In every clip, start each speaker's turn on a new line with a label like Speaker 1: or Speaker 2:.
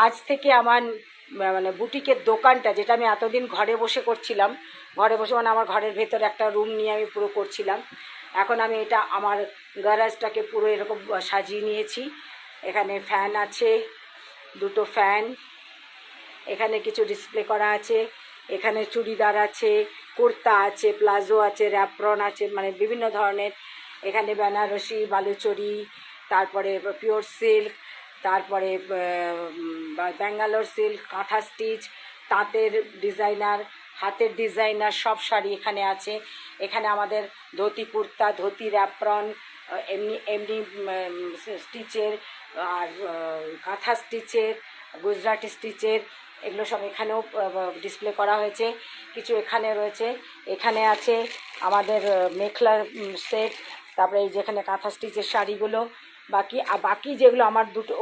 Speaker 1: আজ থেকে আমার মানে বুটিকের দোকানটা, যেটা আমি এতদিন ঘরে বসে করছিলাম, ঘরে বসে মানে আমার ঘরের ভেতরে একটা রুম নিয়ে আমি পুরো করছিলাম, এখন আমি এটা আমার গ্যারাজটাকে পুরো এরকম সাজিয়ে নিয়েছি। এখানে ফ্যান আছে, দুটো ফ্যান, এখানে কিছু ডিসপ্লে করা আছে, এখানে চুড়িদার আছে, কুর্তা আছে, প্লাজো আছে, র্যাপ্রন আছে, মানে বিভিন্ন ধরনের। এখানে বেনারসি, বালুচরি, তারপরে পিওর সিল্ক, তারপরে ব্যাঙ্গালোর সিল্ক, কাঁথা স্টিচ, তাঁতের ডিজাইনার, হাতের ডিজাইনার সব শাড়ি এখানে আছে। এখানে আমাদের ধুতি কুর্তা, ধুতি র্যাপ্রন, এমনি এমনি স্টিচের, আর কাঁথা স্টিচের, গুজরাটি স্টিচের, এগুলো সব এখানেও ডিসপ্লে করা হয়েছে। কিছু এখানে রয়েছে, এখানে আছে আমাদের মেখলার সেট, তারপরে এই যেখানে কাঁথা স্টিচের শাড়িগুলো। বাকি যেগুলো আমার দুটো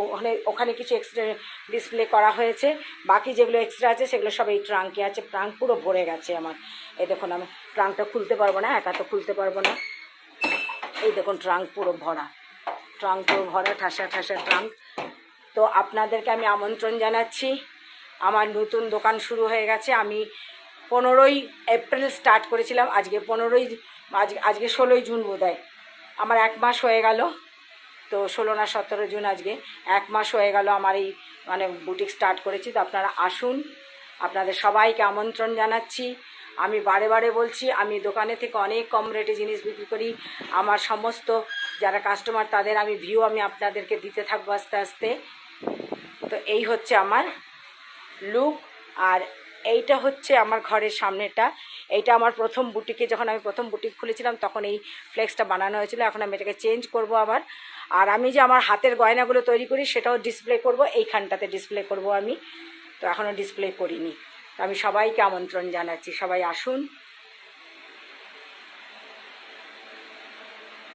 Speaker 1: ওখানে কিছু এক্সট্রা ডিসপ্লে করা হয়েছে। বাকি যেগুলো এক্সট্রা আছে সেগুলো সব এই ট্রাঙ্কে আছে। ট্রাঙ্ক পুরো ভরে গেছে আমার। এই দেখুন, আমি ট্রাঙ্কটা খুলতে পারবো না, একা তো খুলতে পারবো না। এই দেখুন, ট্রাঙ্ক পুরো ভরা, ট্রাঙ্ক পুরো ভরা, ঠাসা ঠাসা ট্রাঙ্ক। তো আপনাদেরকে আমি আমন্ত্রণ জানাচ্ছি। আমার নতুন দোকান শুরু হয়ে গেছে। আমি 15ই এপ্রিল স্টার্ট করেছিলাম, আজকে 15ই, আজকে 16ই জুন বোধহয়। আমার 1 মাস হয়ে গেল, তো 16 না 17 জুন, আজকে 1 মাস হয়ে গেল আমার এই মানে বুটিক স্টার্ট করেছি। তো আপনারা আসুন, আপনাদের সবাইকে আমন্ত্রণ জানাচ্ছি। আমি বারে বারে বলছি, আমি দোকানে থেকে অনেক কম রেটে জিনিস বিক্রি করি। আমার সমস্ত যারা কাস্টমার তাদের আমি ভিউ আমি আপনাদেরকে দিতে থাকবো আস্তে আস্তে। তো এই হচ্ছে আমার লুক। আর এইটা হচ্ছে আমার ঘরের সামনেটা। এইটা আমার প্রথম বুটিকে, যখন আমি প্রথম বুটিক খুলেছিলাম তখন এই ফ্লেক্সটা বানানো হয়েছিল। এখন আমি এটাকে চেঞ্জ করব আবার। আর আমি যে আমার হাতের গয়নাগুলো তৈরি করি সেটাও ডিসপ্লে করব, এইখানটাতে ডিসপ্লে করব আমি। তো এখনও ডিসপ্লে করিনি। তো আমি সবাইকে আমন্ত্রণ জানাচ্ছি, সবাই আসুন।